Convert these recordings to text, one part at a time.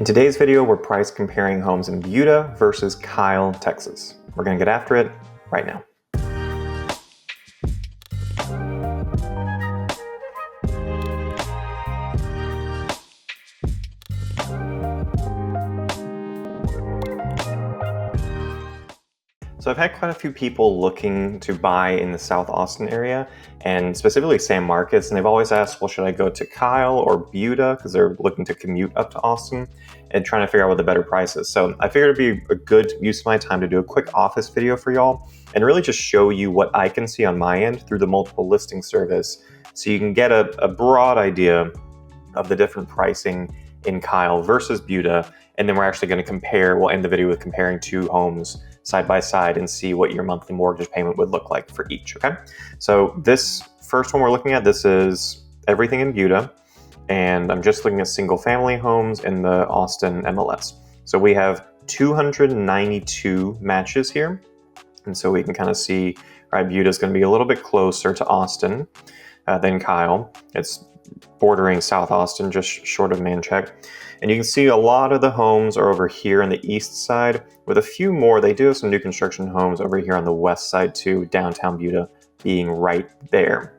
In today's video, we're price comparing homes in Buda versus Kyle, Texas. We're gonna get after it right now. So I've had quite a few people looking to buy in the South Austin area and specifically same markets, and they've always asked, well, should I go to Kyle or Buda? Because they're looking to commute up to Austin and trying to figure out what the better price is. So I figured it'd be a good use of my time to do a quick office video for y'all and really just show you what I can see on my end through the multiple listing service so you can get a broad idea of the different pricing in Kyle versus Buda. And then we're actually going to compare, we'll end the video with comparing two homes side by side and see what your monthly mortgage payment would look like for each, okay? So this first one we're looking at, this is everything in Buda, and I'm just looking at single family homes in the Austin MLS. So we have 292 matches here, and so we can kind of see, right, Buda is going to be a little bit closer to Austin than Kyle. It's bordering South Austin, just short of Manchac. And you can see a lot of the homes are over here on the east side, with a few more. They do have some new construction homes over here on the west side too, downtown Buda being right there.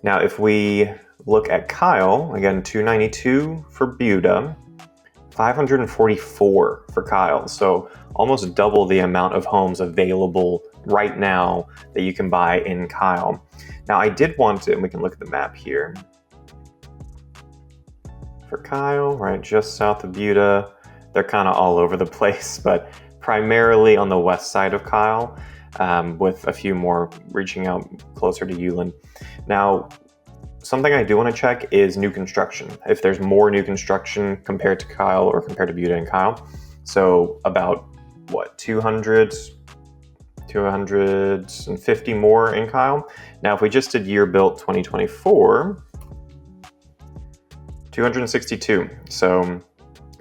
Now, if we look at Kyle, again, 292 for Buda, 544 for Kyle. So almost double the amount of homes available right now that you can buy in Kyle. Now, I did want to, and we can look at the map here. For Kyle, right, just south of Buda, they're kind of all over the place, but primarily on the west side of Kyle, with a few more reaching out closer to Uland. Now, something I do want to check is new construction. If there's more new construction compared to Kyle or compared to Buda and Kyle. So about, what, 250 more in Kyle. Now, if we just did year built 2024, 262. So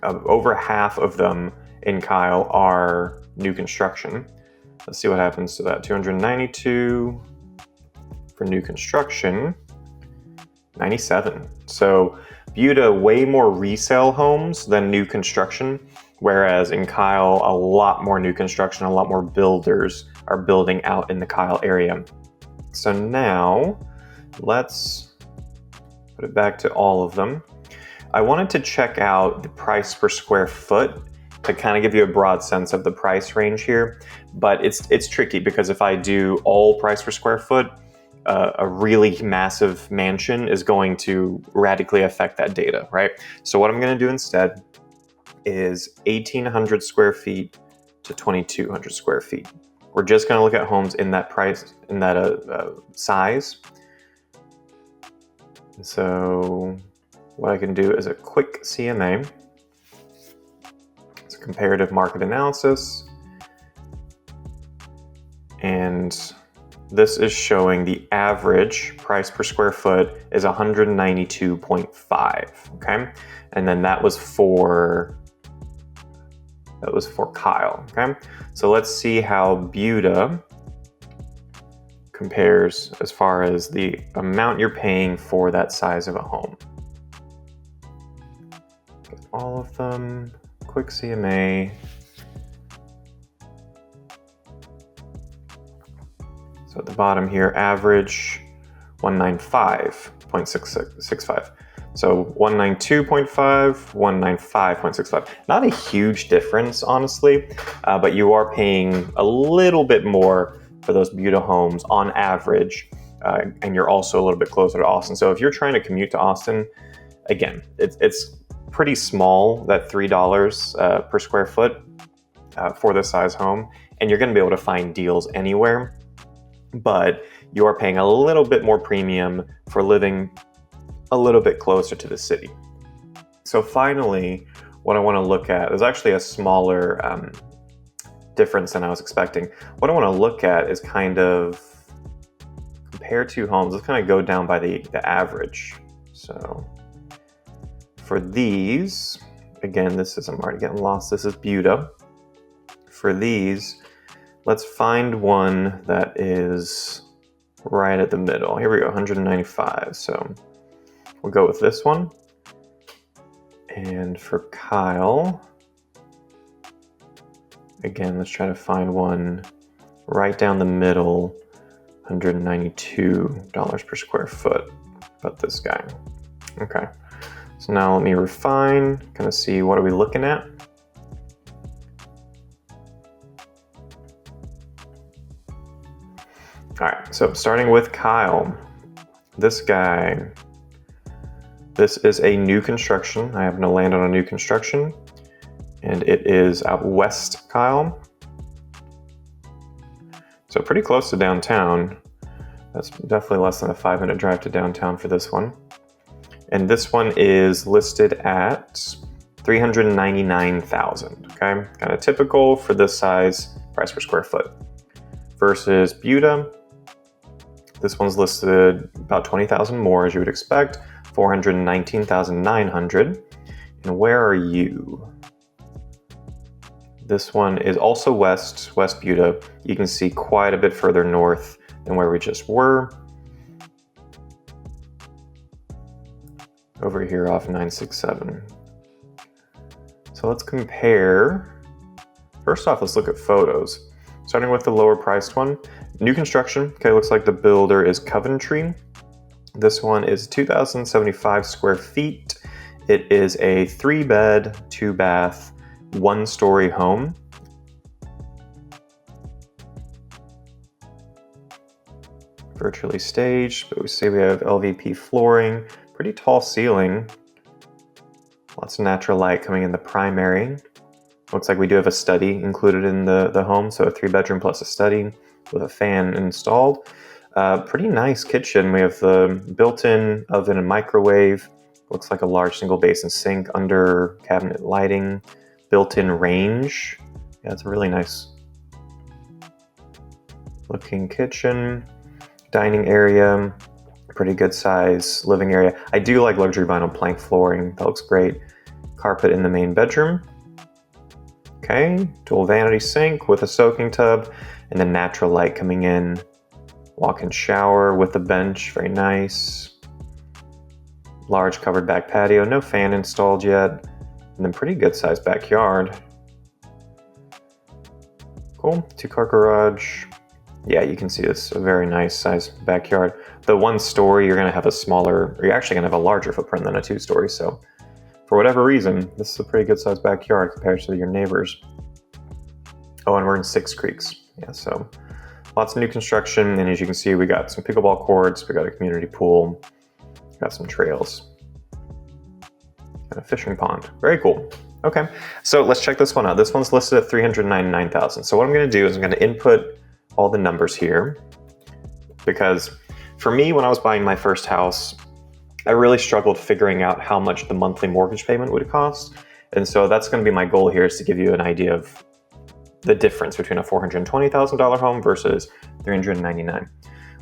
over half of them in Kyle are new construction. Let's see what happens to that. 292 for new construction, 97. So Buda, way more resale homes than new construction, whereas in Kyle, a lot more new construction, a lot more builders are building out in the Kyle area. So now let's put it back to all of them. I wanted to check out the price per square foot to kind of give you a broad sense of the price range here, but it's tricky because if I do all price per square foot, a really massive mansion is going to radically affect that data, right? So what I'm going to do instead is 1,800 square feet to 2,200 square feet. We're just going to look at homes in that price, in that size. And so what I can do is a quick CMA. It's a comparative market analysis. And this is showing the average price per square foot is 192.5, okay? And then that was for Kyle, okay? So let's see how Buda compares as far as the amount you're paying for that size of a home. Get all of them, quick CMA. So at the bottom here, average 195.65. So 192.5, 195.65. Not a huge difference, honestly, but you are paying a little bit more for those Buda homes on average, and you're also a little bit closer to Austin. So if you're trying to commute to Austin, again, it's pretty small, that $3 per square foot for this size home, and you're gonna be able to find deals anywhere, but you are paying a little bit more premium for living a little bit closer to the city. So finally, what I want to look at is actually a smaller difference than I was expecting. What I want to look at is kind of compare two homes. Let's kind of go down by the average. So for these, again, this is, I'm already getting lost. This is Buda. For these, let's find one that is right at the middle. Here we go, 195. So we'll go with this one. And for Kyle, again, let's try to find one right down the middle, $192 per square foot, about this guy. Okay, so now let me refine, kind of see what are we looking at. All right, so starting with Kyle, this guy, this is a new construction. I happen to land on a new construction, and it is out west, Kyle. So pretty close to downtown. That's definitely less than a 5-minute drive to downtown for this one. And this one is listed at $399,000, okay? Kind of typical for this size price per square foot. Versus Buda, this one's listed about 20,000 more as you would expect, $419,900. And where are you? This one is also West Buda. You can see quite a bit further north than where we just were. Over here off 967. So let's compare. First off, let's look at photos. Starting with the lower priced one. New construction, okay, looks like the builder is Coventry. This one is 2,075 square feet. It is a 3-bed, 2-bath, 1-story home. Virtually staged, but we see we have LVP flooring, pretty tall ceiling. Lots of natural light coming in the primary. Looks like we do have a study included in the home, so a 3-bedroom plus a study with a fan installed. Pretty nice kitchen. We have the built-in oven and microwave. Looks like a large single basin sink, under cabinet lighting, built-in range. Yeah, it's a really nice looking kitchen. Dining area, pretty good size living area. I do like luxury vinyl plank flooring. That looks great. Carpet in the main bedroom. Okay, dual vanity sink with a soaking tub, and then natural light coming in. Walk-in shower with a bench, very nice. Large covered back patio, no fan installed yet. And then pretty good sized backyard. Cool, 2-car garage. Yeah, you can see this, a very nice sized backyard. The 1-story, you're gonna have a smaller, or you're actually gonna have a larger footprint than a 2-story. So for whatever reason, this is a pretty good sized backyard compared to your neighbors. Oh, and we're in 6 Creeks. Yeah, so lots of new construction. And as you can see, we got some pickleball courts, we got a community pool, got some trails, and a fishing pond. Very cool. Okay, so let's check this one out. This one's listed at $399,000. So what I'm gonna do is I'm gonna input all the numbers here, because for me, when I was buying my first house, I really struggled figuring out how much the monthly mortgage payment would cost. And so that's going to be my goal here, is to give you an idea of the difference between a $420,000 home versus $399,000.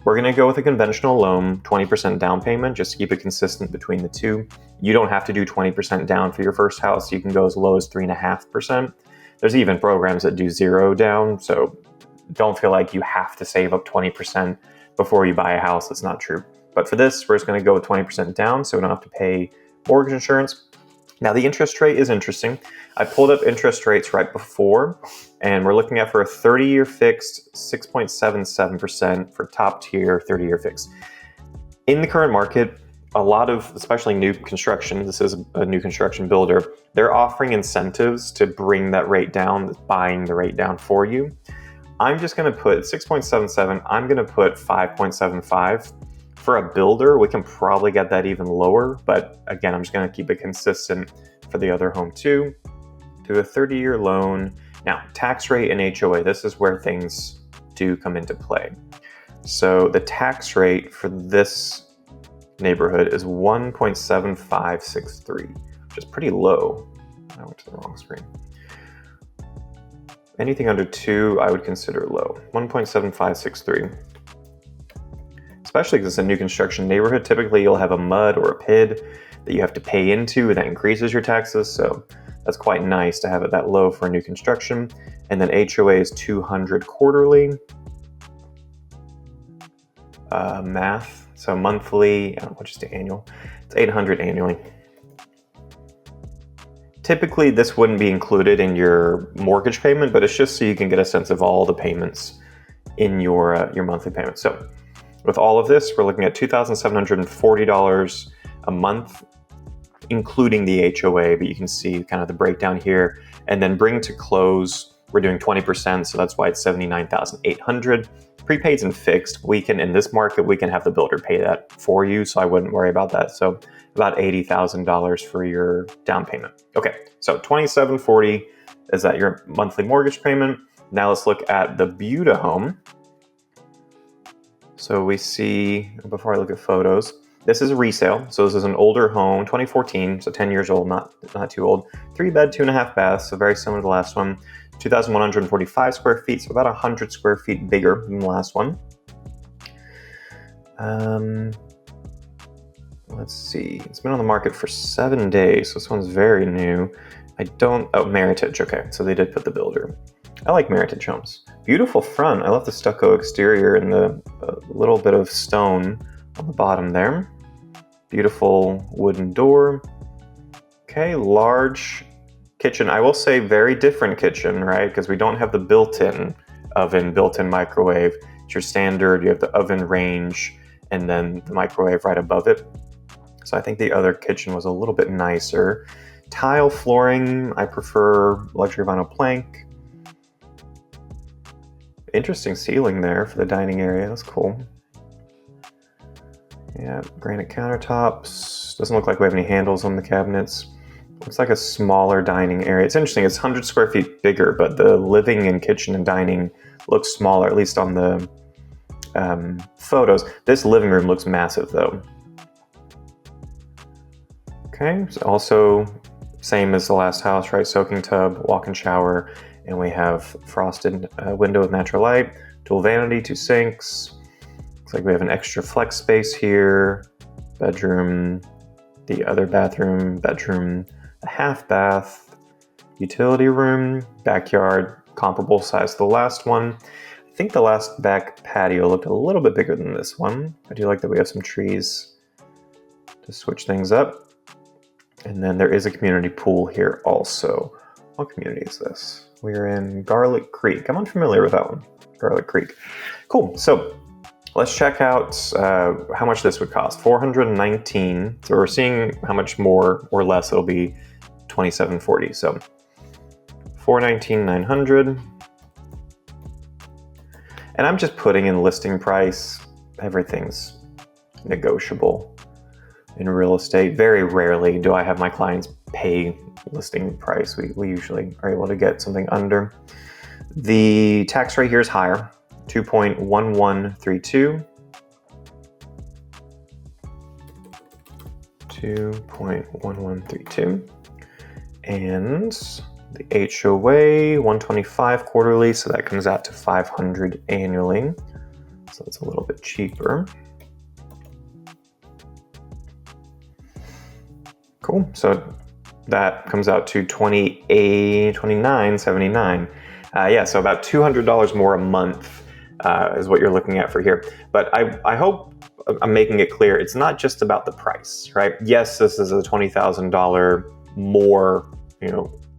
We're going to go with a conventional loan, 20% down payment, just to keep it consistent between the two. You don't have to do 20% down for your first house. You can go as low as 3.5%. There's even programs that do 0 down, so don't feel like you have to save up 20% before you buy a house. That's not true. But for this, we're just going to go with 20% down, so we don't have to pay mortgage insurance. Now, the interest rate is interesting. I pulled up interest rates right before, and we're looking at, for a 30-year fixed, 6.77% for top tier 30-year fixed. In the current market, a lot of, especially new construction, this is a new construction builder, they're offering incentives to bring that rate down, buying the rate down for you. I'm just going to put 6.77. I'm going to put 5.75. For a builder, we can probably get that even lower, but again, I'm just going to keep it consistent for the other home too. Do a 30-year loan. Now, tax rate and HOA, this is where things do come into play. So the tax rate for this neighborhood is 1.7563, which is pretty low. I went to the wrong screen. Anything under 2, I would consider low. 1.7563. Especially because it's a new construction neighborhood. Typically, you'll have a MUD or a PID that you have to pay into, and that increases your taxes. So that's quite nice to have it that low for a new construction. And then HOA is 200 quarterly. Math, so monthly, what is the annual? It's 800 annually. Typically, this wouldn't be included in your mortgage payment, but it's just so you can get a sense of all the payments in your monthly payment. So with all of this, we're looking at $2,740 a month, including the HOA, but you can see kind of the breakdown here. And then bring to close, we're doing 20%, so that's why it's $79,800. Prepaids and fixed, we can, in this market, we can have the builder pay that for you, so I wouldn't worry about that. So about $80,000 for your down payment. Okay, so $2,740 is that your monthly mortgage payment. Now let's look at the Buda home. So we see, before I look at photos, this is a resale. So this is an older home, 2014, so 10 years old, not too old. 3-bed, 2.5 baths, so very similar to the last one. 2,145 square feet, so about 100 square feet bigger than the last one. Let's see, it's been on the market for 7 days, so this one's very new. Meritage, okay, so they did put the builder. I like Meritage homes. Beautiful front, I love the stucco exterior and the little bit of stone on the bottom there. Beautiful wooden door. Okay, large kitchen. I will say very different kitchen, right? Because we don't have the built-in oven, built-in microwave. It's your standard, you have the oven range, and then the microwave right above it. So I think the other kitchen was a little bit nicer. Tile flooring, I prefer luxury vinyl plank. Interesting ceiling there for the dining area, that's cool. Yeah, granite countertops. Doesn't look like we have any handles on the cabinets. Looks like a smaller dining area. It's interesting, it's 100 square feet bigger, but the living and kitchen and dining looks smaller, at least on the photos. This living room looks massive though. Okay, so also same as the last house, right? Soaking tub, walk-in shower, and we have frosted window with natural light, dual vanity, 2 sinks. Looks like we have an extra flex space here, bedroom, the other bathroom, bedroom, a half bath, utility room, backyard, comparable size to the last one. I think the last back patio looked a little bit bigger than this one. I do like that we have some trees to switch things up. And then there is a community pool here also. What community is this? We're in Garlic Creek. I'm unfamiliar with that one, Garlic Creek. Cool, so let's check out how much this would cost. $419, so we're seeing how much more or less it'll be, $2,740. So $419,900. And I'm just putting in listing price. Everything's negotiable in real estate. Very rarely do I have my clients pay listing price. We usually are able to get something under. The tax rate here is higher, 2.1132. 2.1132. And the HOA, 125 quarterly, so that comes out to $500 annually. So it's a little bit cheaper. Cool, so that comes out to $29.79. Yeah, so about $200 more a month is what you're looking at for here. But I hope I'm making it clear, it's not just about the price, right? Yes, this is a $20,000 more,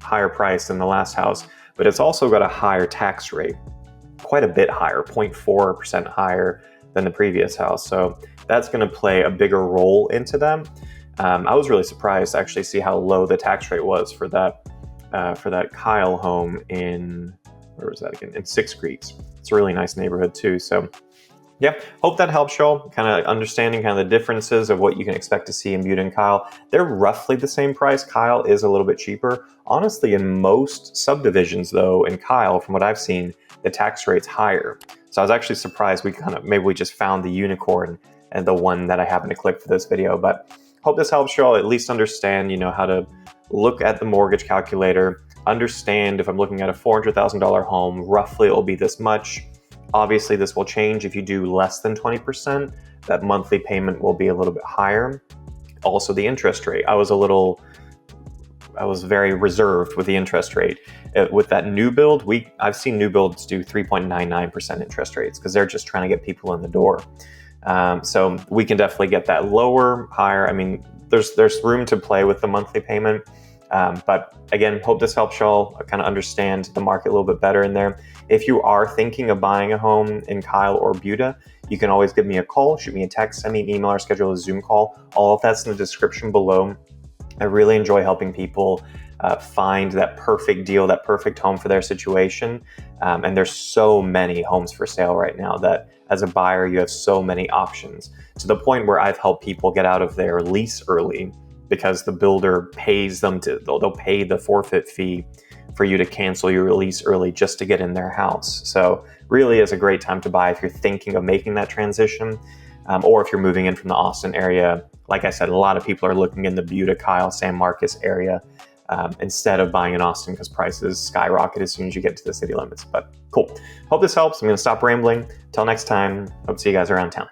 higher price than the last house, but it's also got a higher tax rate, quite a bit higher, 0.4% higher than the previous house. So that's going to play a bigger role into that. I was really surprised to actually see how low the tax rate was for that Kyle home in, where was that again? In Six Creeks. It's a really nice neighborhood too. So yeah, hope that helps y'all kind of understanding kind of the differences of what you can expect to see in Buda and Kyle. They're roughly the same price. Kyle is a little bit cheaper. Honestly, in most subdivisions though, in Kyle, from what I've seen, the tax rate's higher. So I was actually surprised maybe we just found the unicorn and the one that I happened to click for this video. But hope this helps y'all at least understand, how to look at the mortgage calculator, understand if I'm looking at a $400,000 home, roughly it will be this much. Obviously, this will change if you do less than 20%. That monthly payment will be a little bit higher. Also, the interest rate. I was very reserved with the interest rate. With that new build, I've seen new builds do 3.99% interest rates because they're just trying to get people in the door. So we can definitely get that lower, higher. I mean, there's room to play with the monthly payment. But again, hope this helps y'all kind of understand the market a little bit better in there. If you are thinking of buying a home in Kyle or Buda, you can always give me a call, shoot me a text, send me an email, or schedule a Zoom call. All of that's in the description below. I really enjoy helping people find that perfect deal, that perfect home for their situation. And there's so many homes for sale right now that as a buyer, you have so many options, to the point where I've helped people get out of their lease early because the builder pays them they'll pay the forfeit fee for you to cancel your lease early just to get in their house. So really is a great time to buy if you're thinking of making that transition, or if you're moving in from the Austin area. Like I said, a lot of people are looking in the Buda, Kyle, San Marcos area instead of buying in Austin because prices skyrocket as soon as you get to the city limits. But cool. Hope this helps. I'm going to stop rambling. Till next time, hope to see you guys around town.